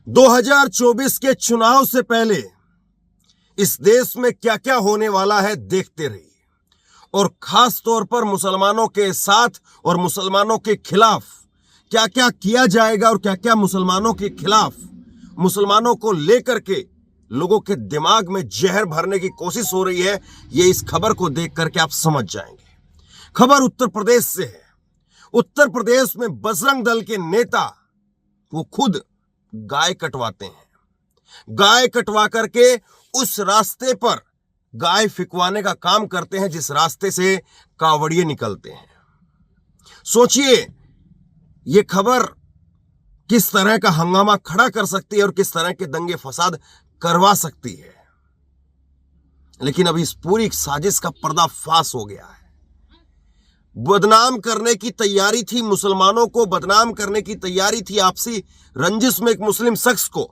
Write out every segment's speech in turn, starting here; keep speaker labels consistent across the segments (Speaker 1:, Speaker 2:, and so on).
Speaker 1: 2024 के चुनाव से पहले इस देश में क्या क्या होने वाला है देखते रहिए, और खास तौर पर मुसलमानों के साथ और मुसलमानों के खिलाफ क्या क्या किया जाएगा और क्या क्या मुसलमानों के खिलाफ मुसलमानों को लेकर के लोगों के दिमाग में जहर भरने की कोशिश हो रही है। ये इस खबर को देख करके आप समझ जाएंगे। खबर उत्तर प्रदेश से है। उत्तर प्रदेश में बजरंग दल के नेता वो खुद गाय कटवाते हैं। गाय कटवा करके उस रास्ते पर गाय फिकवाने का काम करते हैं जिस रास्ते से कावड़िए निकलते हैं। सोचिए ये खबर किस तरह का हंगामा खड़ा कर सकती है और किस तरह के दंगे फसाद करवा सकती है। लेकिन अब इस पूरी साजिश का पर्दाफाश हो गया है। बदनाम करने की तैयारी थी, मुसलमानों को बदनाम करने की तैयारी थी, आपसी रंजिश में एक मुस्लिम शख्स को।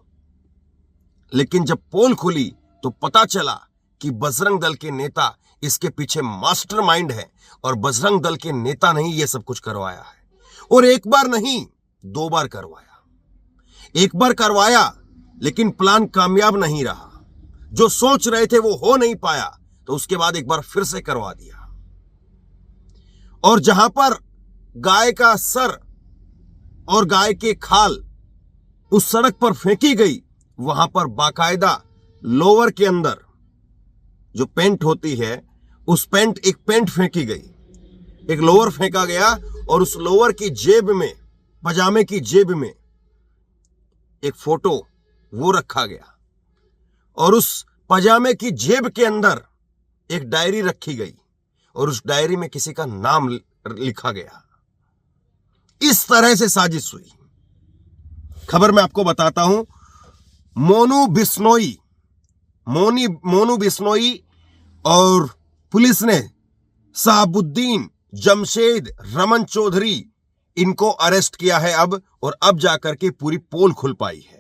Speaker 1: लेकिन जब पोल खुली तो पता चला कि बजरंग दल के नेता इसके पीछे मास्टरमाइंड है और बजरंग दल के नेता ने ही यह सब कुछ करवाया है। और एक बार नहीं, 2 बार करवाया। एक बार करवाया लेकिन प्लान कामयाब नहीं रहा। जो सोच रहे थे वो हो नहीं पाया, तो उसके बाद एक बार फिर से करवा दिया। और जहां पर गाय का सर और गाय के खाल उस सड़क पर फेंकी गई, वहां पर बाकायदा लोअर के अंदर जो पेंट होती है उस एक पेंट फेंकी गई, एक लोअर फेंका गया और उस लोअर की जेब में, पजामे की जेब में एक फोटो वो रखा गया और उस पजामे की जेब के अंदर एक डायरी रखी गई और उस डायरी में किसी का नाम लिखा गया। इस तरह से साजिश हुई। खबर मैं आपको बताता हूं। मोनू बिश्नोई और पुलिस ने साहबुद्दीन जमशेद रमन चौधरी इनको अरेस्ट किया है और अब जाकर के पूरी पोल खुल पाई है।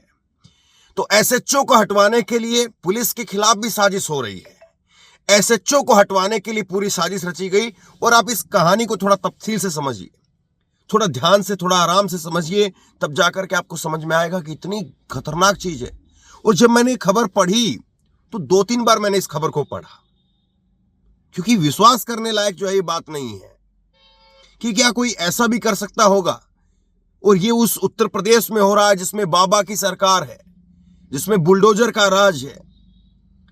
Speaker 1: तो एसएचओ को हटवाने के लिए पुलिस के खिलाफ भी साजिश हो रही है। एसएचओ को हटवाने के लिए पूरी साजिश रची गई। और आप इस कहानी को थोड़ा तफसील से समझिए, थोड़ा ध्यान से, थोड़ा आराम से समझिए, तब जाकर के आपको समझ में आएगा कि इतनी खतरनाक चीज है। और जब मैंने खबर पढ़ी तो 2-3 बार मैंने इस खबर को पढ़ा, क्योंकि विश्वास करने लायक जो है ये बात नहीं है कि क्या कोई ऐसा भी कर सकता होगा। और ये उस उत्तर प्रदेश में हो रहा है जिसमें बाबा की सरकार है, जिसमें बुलडोजर का राज है।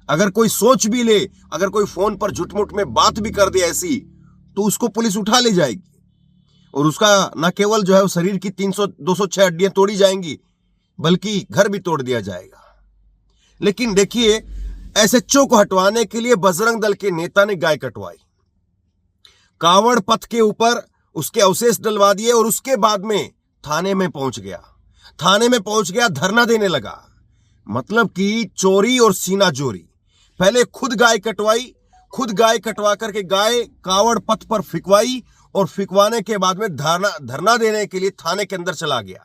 Speaker 1: अगर कोई सोच भी ले, अगर कोई फोन पर झूठ-मूठ में बात भी कर दे ऐसी, तो उसको पुलिस उठा ले जाएगी और उसका न केवल जो है वो शरीर की 300-206 हड्डियां तोड़ी जाएंगी, बल्कि घर भी तोड़ दिया जाएगा। लेकिन देखिए, एसएचओ को हटवाने के लिए बजरंग दल के नेता ने गाय कटवाई, कांवड़ पथ के ऊपर उसके अवशेष डलवा दिए और उसके बाद में थाने में पहुंच गया, धरना देने लगा। मतलब कि चोरी और सीना चोरी। पहले खुद गाय कटवा करके गाय कांवड़ पथ पर फिकवाई और फिकवाने के बाद में धरना देने के लिए थाने के अंदर चला गया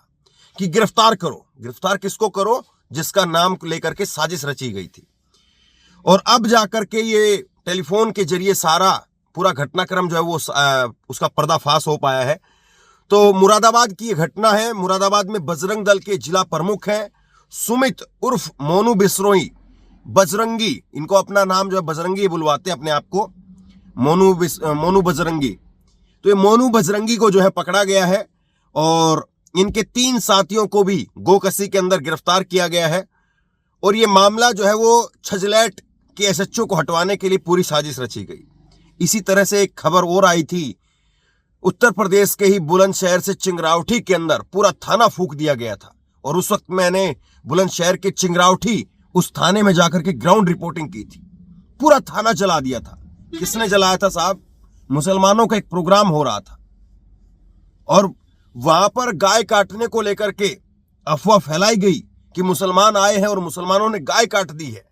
Speaker 1: कि गिरफ्तार करो। गिरफ्तार किसको करो? जिसका नाम लेकर के साजिश रची गई थी। और अब जाकर के ये टेलीफोन के जरिए सारा पूरा घटनाक्रम जो है वो उसका पर्दाफाश हो पाया है। तो मुरादाबाद की ये घटना है। मुरादाबाद में बजरंग दल के जिला प्रमुख हैं सुमित उर्फ मोनू बिश्नोई, बजरंगी, इनको अपना नाम जो है बजरंगी बुलवाते हैं अपने आप को, मोनू बजरंगी। तो ये मोनू बजरंगी को जो है पकड़ा गया है और इनके 3 साथियों को भी गोकसी के अंदर गिरफ्तार किया गया है। और ये मामला जो है वो छजलैट के एसएचओ को हटवाने के लिए पूरी साजिश रची गई। इसी तरह से एक खबर और आई थी, उत्तर प्रदेश के ही बुलंदशहर से चिंगरावठी के अंदर पूरा थाना फूंक दिया गया था। और उस वक्त मैंने बुलंदशहर के चिंगरावठी उस थाने में जाकर के ग्राउंड रिपोर्टिंग की थी। पूरा थाना जला दिया था। किसने जलाया था साहब? मुसलमानों का एक प्रोग्राम हो रहा था और वहां पर गाय काटने को लेकर के अफवाह फैलाई गई कि मुसलमान आए हैं और मुसलमानों ने गाय काट दी है।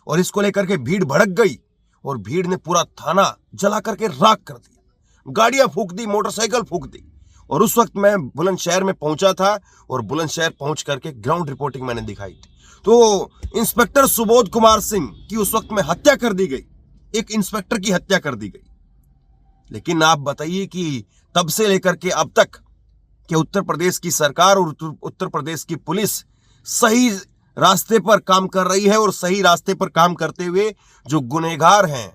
Speaker 1: और इसको लेकर के भीड़ भड़क गई और भीड़ ने पूरा थाना जला करके राख कर दिया, गाड़ियां फूंक दी, मोटरसाइकिल फूंक दी। और उस वक्त मैं बुलंदशहर में पहुंचा था और बुलंदशहर पहुंच करके ग्राउंड रिपोर्टिंग मैंने दिखाई थी। तो इंस्पेक्टर सुबोध कुमार सिंह की उस वक्त में हत्या कर दी गई, एक इंस्पेक्टर की हत्या कर दी गई। लेकिन आप बताइए कि तब से लेकर के अब तक कि उत्तर प्रदेश की सरकार और उत्तर प्रदेश की पुलिस सही रास्ते पर काम कर रही है और सही रास्ते पर काम करते हुए जो गुनहगार हैं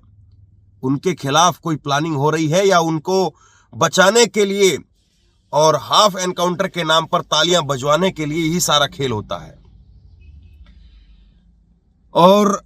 Speaker 1: उनके खिलाफ कोई प्लानिंग हो रही है, या उनको बचाने के लिए और हाफ एनकाउंटर के नाम पर तालियां बजवाने के लिए ही सारा खेल होता है। और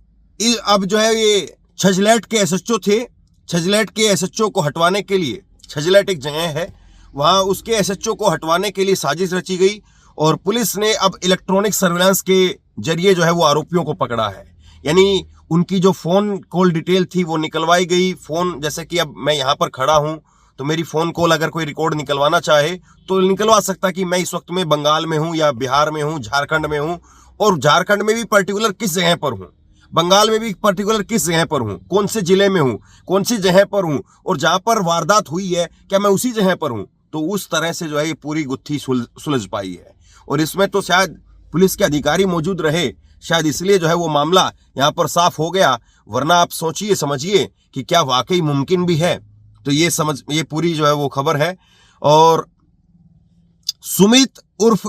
Speaker 1: अब जो है ये छजलैट के एसएचओ थे, छजलैट के एसएचओ को हटवाने के लिए, छजलैट एक जगह है वहां, उसके एसएचओ को हटवाने के लिए साजिश रची गई और पुलिस ने अब इलेक्ट्रॉनिक सर्विलांस के जरिए जो है वो आरोपियों को पकड़ा है। यानी उनकी जो फोन कॉल डिटेल थी वो निकलवाई गई। फोन, जैसे कि अब मैं यहाँ पर खड़ा हूँ तो मेरी फोन कॉल अगर कोई रिकॉर्ड निकलवाना चाहे तो निकलवा सकता कि मैं इस वक्त में बंगाल में हूँ या बिहार में हूँ, झारखंड में हूँ, और झारखंड में भी पर्टिकुलर किस जगह पर हूँ, बंगाल में भी पर्टिकुलर किस जगह पर हूँ, कौन से जिले में हूँ, कौन सी जगह पर हूँ, और जहां पर वारदात हुई है क्या मैं उसी जगह पर हूँ। तो उस तरह से जो है ये पूरी गुत्थी सुलझ पाई है। और इसमें तो शायद पुलिस के अधिकारी मौजूद रहे, शायद इसलिए जो है वो मामला यहाँ पर साफ हो गया, वरना आप सोचिए समझिए कि क्या वाकई मुमकिन भी है। तो ये पूरी जो है वो खबर है। और सुमित उर्फ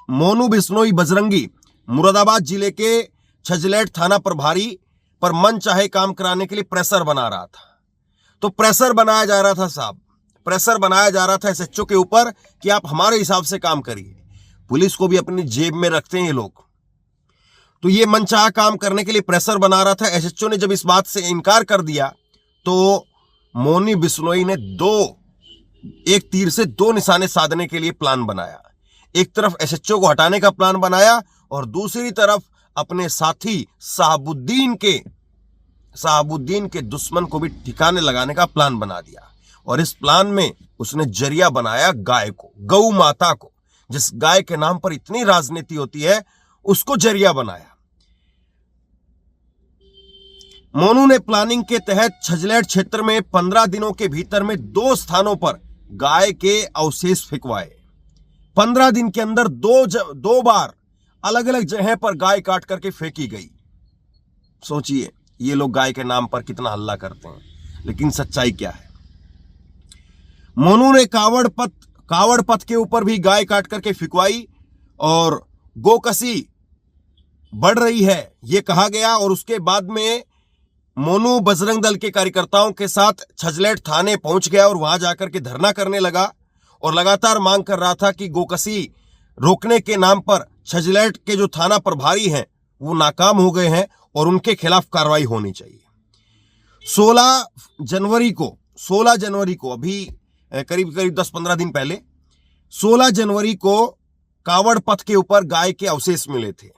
Speaker 1: मोनू बिश्नोई बजरंगी मुरादाबाद जिले के छजलैट थाना प्रभारी पर मन चाहे काम कराने के लिए प्रेशर बना रहा था। तो प्रेशर बनाया जा रहा था साहब, प्रेशर बनाया जा रहा था एसएचओ के ऊपर कि आप हमारे हिसाब से काम करिए। पुलिस को भी अपनी जेब में रखते हैं ये लोग। तो ये मनचाहा काम करने के लिए प्रेशर बना रहा था। एसएचओ ने जब इस बात से इनकार कर दिया तो मोनी बिश्नोई ने एक तीर से दो निशाने साधने के लिए प्लान बनाया। एक तरफ एसएचओ को हटाने का प्लान बनाया और दूसरी तरफ अपने साथी साहबुद्दीन के दुश्मन को भी ठिकाने लगाने का प्लान बना दिया। और इस प्लान में उसने जरिया बनाया गाय को, गौ माता को, जिस गाय के नाम पर इतनी राजनीति होती है उसको जरिया बनाया। मोनू ने प्लानिंग के तहत छजलैट क्षेत्र में 15 दिनों के भीतर में 2 स्थानों पर गाय के अवशेष फेंकवाए। 15 दिन के अंदर दो बार अलग अलग जगह पर गाय काट करके फेंकी गई। सोचिए ये लोग गाय के नाम पर कितना हल्ला करते हैं, लेकिन सच्चाई क्या है। मोनू ने कावड़ पथ के ऊपर भी गाय काट करके फेंकवाई और गोकसी बढ़ रही है ये कहा गया। और उसके बाद में मोनू बजरंग दल के कार्यकर्ताओं के साथ छजलैट थाने पहुंच गया और वहां जाकर के धरना करने लगा और लगातार मांग कर रहा था कि गोकसी रोकने के नाम पर छजलैट के जो थाना प्रभारी हैं वो नाकाम हो गए हैं और उनके खिलाफ कार्रवाई होनी चाहिए। 16 जनवरी को अभी करीब 10-15 दिन पहले 16 जनवरी को कावड़ पथ के ऊपर गाय के अवशेष मिले थे।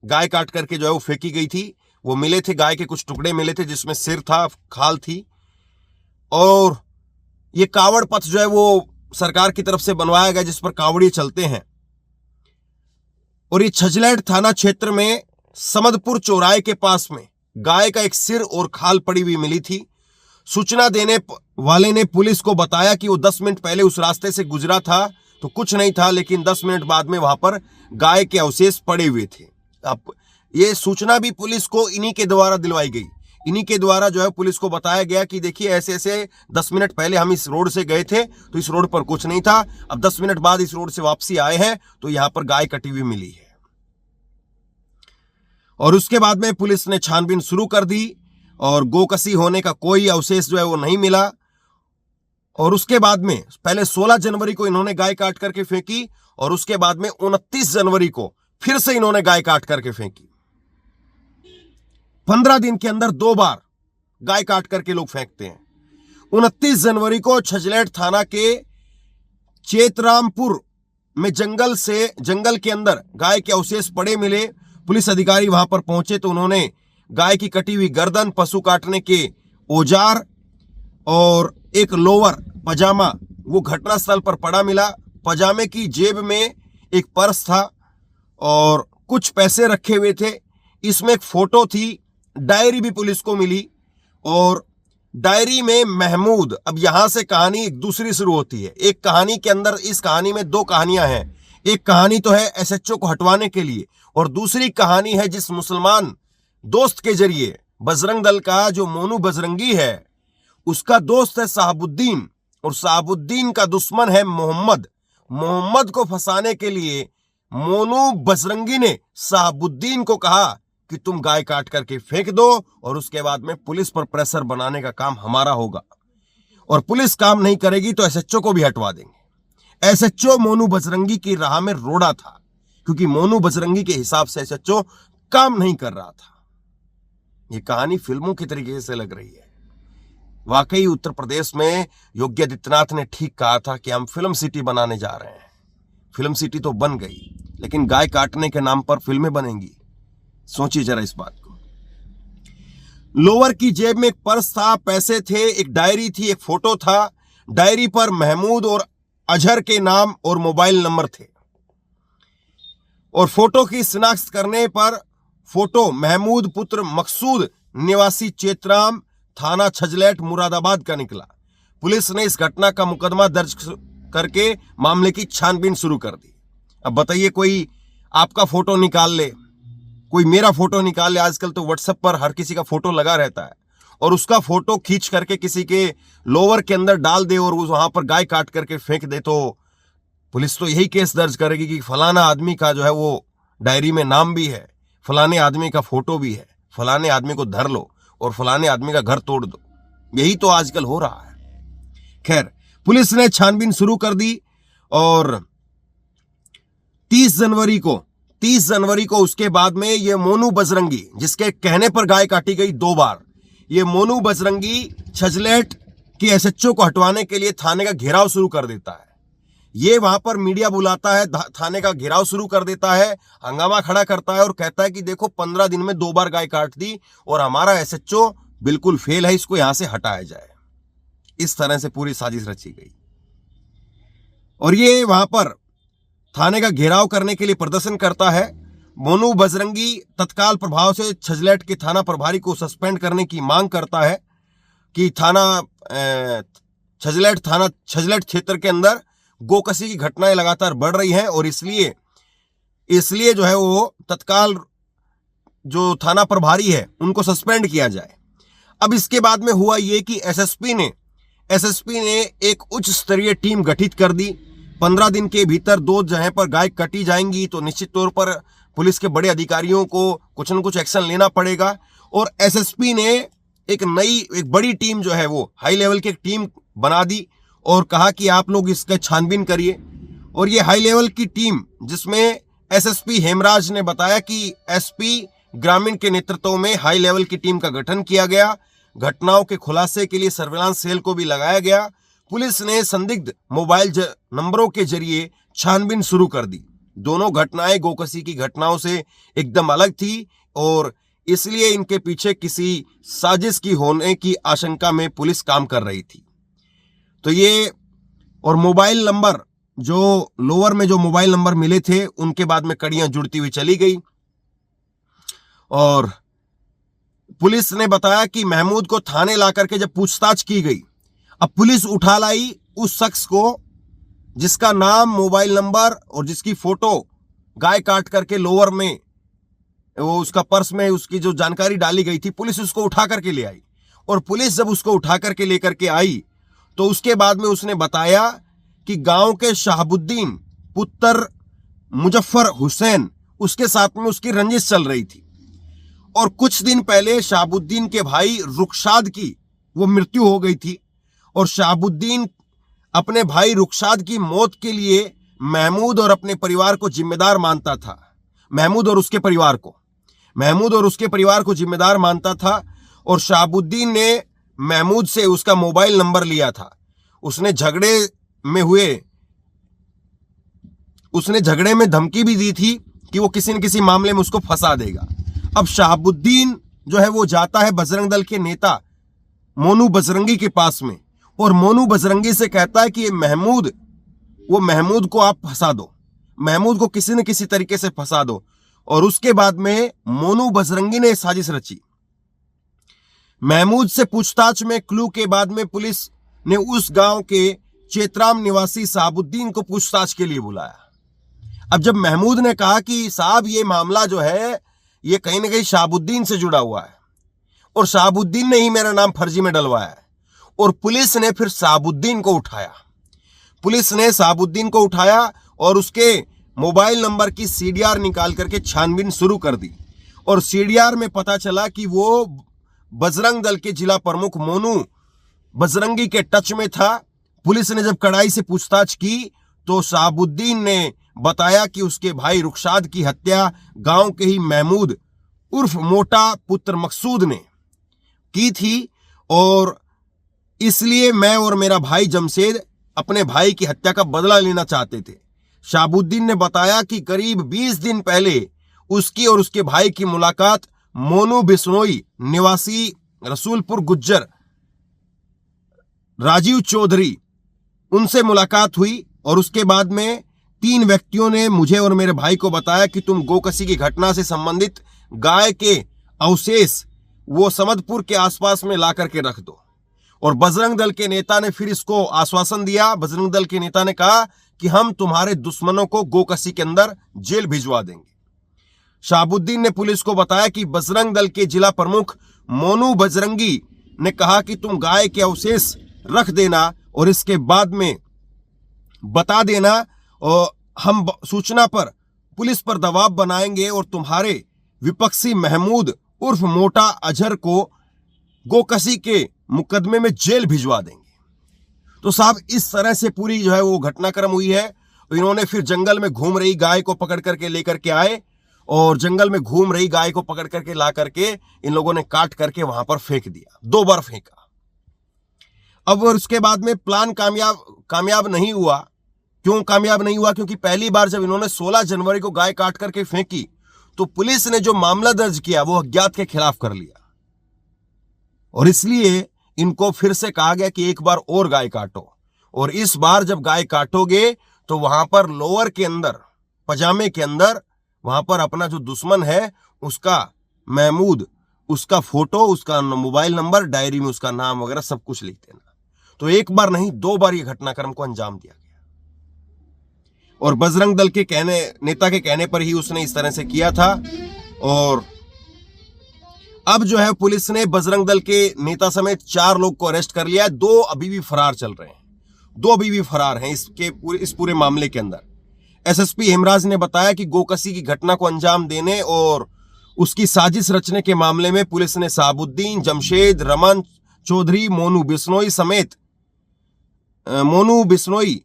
Speaker 1: गाय काट करके जो है वो फेंकी गई थी, वो मिले थे, गाय के कुछ टुकड़े मिले थे जिसमें सिर था, खाल थी। और ये कावड़ पथ जो है वो सरकार की तरफ से बनवाया गया जिस पर कावड़ी चलते हैं। और ये छजलैट थाना क्षेत्र में समदपुर चौराहे के पास में गाय का एक सिर और खाल पड़ी हुई मिली थी। सूचना देने वाले ने पुलिस को बताया कि वो 10 मिनट पहले उस रास्ते से गुजरा था तो कुछ नहीं था, लेकिन 10 मिनट बाद में वहां पर गाय के अवशेष पड़े हुए थे। अब ये सूचना भी पुलिस को इन्हीं के द्वारा दिलवाई गई, इन्हीं के द्वारा जो है पुलिस को बताया गया कि देखिए ऐसे ऐसे 10 मिनट पहले हम इस रोड से गए थे तो इस रोड पर कुछ नहीं था, अब 10 मिनट बाद इस रोड से वापसी आए हैं तो यहां पर गाय कटी हुई मिली है। और उसके बाद में पुलिस ने छानबीन शुरू कर दी और गोकसी होने का कोई अवशेष जो है वो नहीं मिला। और उसके बाद में पहले 16 जनवरी को इन्होंने गाय काट करके फेंकी और उसके बाद में 29 जनवरी को फिर से इन्होंने गाय काट करके फेंकी। 15 दिन के अंदर 2 बार गाय काट करके लोग फेंकते हैं। 29 जनवरी को छजलैट थाना के चेतरामपुर में जंगल के अंदर गाय के अवशेष पड़े मिले। पुलिस अधिकारी वहां पर पहुंचे तो उन्होंने गाय की कटी हुई गर्दन, पशु काटने के औजार और एक लोअर पजामा वो घटनास्थल पर पड़ा मिला। पजामे की जेब में एक पर्स था और कुछ पैसे रखे हुए थे। इसमें एक फोटो थी। डायरी भी पुलिस को मिली और डायरी में महमूद, अब यहां से कहानी एक दूसरी शुरू होती है। एक कहानी के अंदर, इस कहानी में 2 कहानियां हैं। एक कहानी तो है एसएचओ को हटवाने के लिए और दूसरी कहानी है जिस मुसलमान दोस्त के जरिए बजरंग दल का जो मोनू बजरंगी है उसका दोस्त है साहबुद्दीन और साहबुद्दीन का दुश्मन है मोहम्मद। मोहम्मद को फंसाने के लिए मोनू बजरंगी ने शहाबुद्दीन को कहा कि तुम गाय काट करके फेंक दो और उसके बाद में पुलिस पर प्रेशर बनाने का काम हमारा होगा, और पुलिस काम नहीं करेगी तो एसएचओ को भी हटवा देंगे। एसएचओ मोनू बजरंगी की राह में रोड़ा था, क्योंकि मोनू बजरंगी के हिसाब से एसएचओ काम नहीं कर रहा था। यह कहानी फिल्मों की तरीके से लग रही है। वाकई उत्तर प्रदेश में योगी आदित्यनाथ ने ठीक कहा था कि हम फिल्म सिटी बनाने जा रहे हैं। फिल्म सिटी तो बन गई, लेकिन गाय काटने के नाम पर फिल्में बनेंगी। सोचिए जरा इस बात को। लोअर की जेब में एक पर्स था, पैसे थे, एक डायरी थी, एक फोटो था। डायरी पर महमूद और अजहर के नाम और मोबाइल नंबर थे, और फोटो की शिनाख्त करने पर फोटो महमूद पुत्र मकसूद निवासी चेतराम, थाना छजलेट, मुरादाबाद का निकला। पुलिस ने इस घटना का मुकदमा दर्ज करके मामले की छानबीन शुरू कर दी। अब बताइए, कोई आपका फोटो निकाल ले, कोई मेरा फोटो निकाल ले। आजकल तो व्हाट्सएप पर हर किसी का फोटो लगा रहता है, और उसका फोटो खींच करके किसी के लोअर के अंदर डाल दे और वहां पर गाय काट करके फेंक दे, तो पुलिस तो यही केस दर्ज करेगी कि फलाना आदमी का जो है वो डायरी में नाम भी है, फलाने आदमी का फोटो भी है, फलाने आदमी को धर लो और फलाने आदमी का घर तोड़ दो। यही तो आजकल हो रहा है। खैर, पुलिस ने छानबीन शुरू कर दी, और 30 जनवरी को उसके बाद में ये मोनू बजरंगी, जिसके कहने पर गाय काटी गई 2 बार, ये मोनू बजरंगी छजलेट की एसएचओ को हटवाने के लिए थाने का घेराव शुरू कर देता है। ये वहां पर मीडिया बुलाता है, थाने का घेराव शुरू कर देता है, हंगामा खड़ा करता है और कहता है कि देखो 15 दिन में 2 बार गाय काट दी और हमारा एसएचओ बिल्कुल फेल है, इसको यहां से हटाया जाए। इस तरह से पूरी साजिश रची गई, और ये वहां पर थाने का घेराव करने के लिए प्रदर्शन करता है। मोनू बजरंगी तत्काल प्रभाव से छजलेट के थाना प्रभारी को सस्पेंड करने की मांग करता है कि छजलेट क्षेत्र के अंदर गोकसी की घटनाएं लगातार बढ़ रही हैं, और इसलिए जो है वो तत्काल जो थाना प्रभारी है उनको सस्पेंड किया जाए। अब इसके बाद में हुआ ये कि एसएसपी ने एक उच्च स्तरीय टीम गठित कर दी। 15 दिन के भीतर 2 जगह पर गाय कटी जाएंगी, तो निश्चित तौर पर पुलिस के बड़े अधिकारियों को कुछ न कुछ एक्शन लेना पड़ेगा। और एसएसपी ने एक बड़ी टीम जो है वो हाई लेवल की एक टीम बना दी और कहा कि आप लोग इसका छानबीन करिए। और ये हाई लेवल की टीम, जिसमें एसएसपी हेमराज ने बताया कि एसपी ग्रामीण के नेतृत्व में हाई लेवल की टीम का गठन किया गया। घटनाओं के खुलासे के लिए सर्विलांस सेल को भी लगाया गया। पुलिस ने संदिग्ध मोबाइल नंबरों के जरिए छानबीन शुरू कर दी। दोनों घटनाएं गोकसी की घटनाओं से एकदम अलग थी, और इसलिए इनके पीछे किसी साजिश की होने की आशंका में पुलिस काम कर रही थी। तो ये, और मोबाइल नंबर, जो लोअर में जो मोबाइल नंबर मिले थे उनके बाद में कड़ियां जुड़ती हुई चली गई, और पुलिस ने बताया कि महमूद को थाने लाकर के जब पूछताछ की गई, अब पुलिस उठा लाई उस शख्स को जिसका नाम, मोबाइल नंबर और जिसकी फोटो गाय काट करके लोअर में वो उसका पर्स में उसकी जो जानकारी डाली गई थी, पुलिस उसको उठा करके ले आई। और पुलिस जब उसको उठा करके लेकर के आई तो उसके बाद में उसने बताया कि गांव के शहाबुद्दीन पुत्र मुजफ्फर हुसैन, उसके साथ में उसकी रंजिश चल रही थी, और कुछ दिन पहले शहाबुद्दीन के भाई रुखसाद की वो मृत्यु हो गई थी, और शहाबुद्दीन अपने भाई रुखसाद की मौत के लिए महमूद और अपने परिवार को जिम्मेदार मानता था। महमूद और उसके परिवार को जिम्मेदार मानता था, और शहाबुद्दीन ने महमूद से उसका मोबाइल नंबर लिया था। उसने झगड़े में धमकी भी दी थी कि वो किसी न किसी मामले में उसको फंसा देगा। अब शहाबुद्दीन जो है वो जाता है बजरंग दल के नेता मोनू बजरंगी के पास में, और मोनू बजरंगी से कहता है कि ये महमूद को आप फंसा दो, महमूद को किसी न किसी तरीके से फंसा दो। और उसके बाद में मोनू बजरंगी ने साजिश रची। महमूद से पूछताछ में क्लू के बाद में पुलिस ने उस गांव के चेतराम निवासी शहाबुद्दीन को पूछताछ के लिए बुलाया। अब जब महमूद ने कहा कि साहब ये मामला जो है ये कहीं ना कहीं शहाबुद्दीन से जुड़ा हुआ है, और शहाबुद्दीन ने ही मेरा नाम फर्जी में डलवाया है, और पुलिस ने फिर शहाबुद्दीन को उठाया और उसके मोबाइल नंबर की सीडीआर निकाल करके छानबीन शुरू कर दी और सीडीआर में पता चला कि वो बजरंग दल के जिला प्रमुख मोनू बजरंगी के टच में था। पुलिस ने जब कड़ाई से पूछताछ की तो शहाबुद्दीन ने बताया कि उसके भाई रुखसाद की हत्या गांव के ही महमूद उर्फ मोटा पुत्र मकसूद ने की थी और इसलिए मैं और मेरा भाई जमशेद अपने भाई की हत्या का बदला लेना चाहते थे। शहाबुद्दीन ने बताया कि करीब 20 दिन पहले उसकी और उसके भाई की मुलाकात मोनू बिश्नोई निवासी रसूलपुर गुज्जर राजीव चौधरी उनसे मुलाकात हुई और उसके बाद में 3 व्यक्तियों ने मुझे और मेरे भाई को बताया कि तुम गोकसी की घटना से संबंधित गाय के अवशेष वो समदपुर के आसपास में ला करके रख दो। और बजरंग दल के नेता ने फिर इसको आश्वासन दिया। बजरंग दल के नेता ने कहा कि हम तुम्हारे दुश्मनों को गोकसी के अंदर जेल भिजवा देंगे। शहाबुद्दीन ने पुलिस को बताया कि बजरंग दल के जिला प्रमुख मोनू बजरंगी ने कहा कि तुम गाय के अवशेष रख देना और इसके बाद में बता देना और हम सूचना पर पुलिस पर दबाव बनाएंगे और तुम्हारे विपक्षी महमूद उर्फ मोटा अजहर को गोकसी के मुकदमे में जेल भिजवा देंगे। तो साहब इस तरह से पूरी जो है वो घटनाक्रम हुई है। इन्होंने फिर जंगल में घूम रही गाय को पकड़ करके लेकर के आए और जंगल में घूम रही गाय को पकड़ करके ला करके इन लोगों ने काट करके वहां पर फेंक दिया। 2 बार फेंका। अब उसके बाद में प्लान कामयाब नहीं हुआ। क्यों कामयाब नहीं हुआ? क्योंकि पहली बार जब इन्होंने 16 जनवरी को गाय काट करके फेंकी तो पुलिस ने जो मामला दर्ज किया वो अज्ञात के खिलाफ कर लिया और इसलिए इनको फिर से कहा गया कि एक बार और गाय काटो और इस बार जब गाय काटोगे तो वहां पर लोअर के अंदर पजामे के अंदर वहां पर अपना जो दुश्मन है उसका महमूद उसका फोटो उसका मोबाइल नंबर डायरी में उसका नाम वगैरह सब कुछ लिख देना। तो एक बार नहीं 2 बार ये घटनाक्रम को अंजाम दिया गया और बजरंग दल के नेता के कहने पर ही उसने इस तरह से किया था। और अब जो है पुलिस ने बजरंग दल के नेता समेत 4 लोग को अरेस्ट कर लिया है। 2 अभी भी फरार चल रहे हैं। 2 अभी भी फरार हैं इस पूरे मामले के अंदर। एसएसपी हेमराज ने बताया कि गोकसी की घटना को अंजाम देने और उसकी साजिश रचने के मामले में पुलिस ने शहाबुद्दीन, जमशेद, रमन चौधरी, मोनू बिश्नोई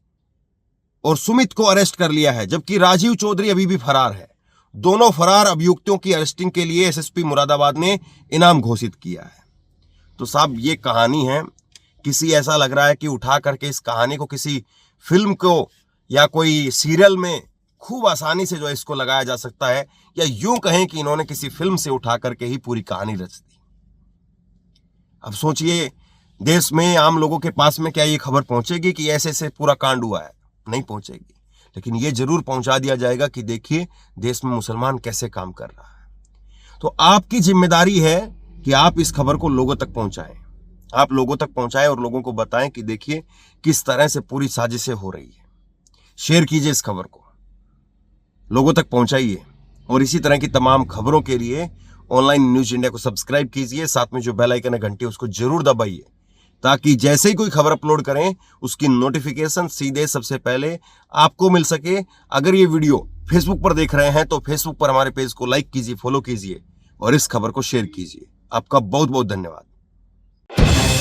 Speaker 1: और सुमित को अरेस्ट कर लिया है, जबकि राजीव चौधरी अभी भी फरार है। दोनों फरार अभियुक्तों की अरेस्टिंग के लिए एसएसपी मुरादाबाद ने इनाम घोषित किया है। तो साहब ये कहानी है। किसी ऐसा लग रहा है कि उठा करके इस कहानी को किसी फिल्म को या कोई सीरियल में खूब आसानी से जो है इसको लगाया जा सकता है, या यूं कहें कि इन्होंने किसी फिल्म से उठा करके ही पूरी कहानी रच दी। अब सोचिए देश में आम लोगों के पास में क्या ये खबर पहुंचेगी कि ऐसे ऐसे पूरा कांड हुआ है? नहीं पहुंचेगी, लेकिन ये जरूर पहुंचा दिया जाएगा कि देखिए देश में मुसलमान कैसे काम कर रहा है। तो आपकी जिम्मेदारी है कि आप इस खबर को लोगों तक पहुंचाएं। आप लोगों तक पहुंचाएं और लोगों को बताएं कि देखिए किस तरह से पूरी साजिशें हो रही है। शेयर कीजिए इस खबर को, लोगों तक पहुंचाइए और इसी तरह की तमाम खबरों के लिए ऑनलाइन न्यूज इंडिया को सब्सक्राइब कीजिए। साथ में जो बेल आइकन है घंटी उसको जरूर दबाइए ताकि जैसे ही कोई खबर अपलोड करें उसकी नोटिफिकेशन सीधे सबसे पहले आपको मिल सके। अगर ये वीडियो फेसबुक पर देख रहे हैं तो फेसबुक पर हमारे पेज को लाइक कीजिए, फॉलो कीजिए और इस खबर को शेयर कीजिए। आपका बहुत बहुत धन्यवाद।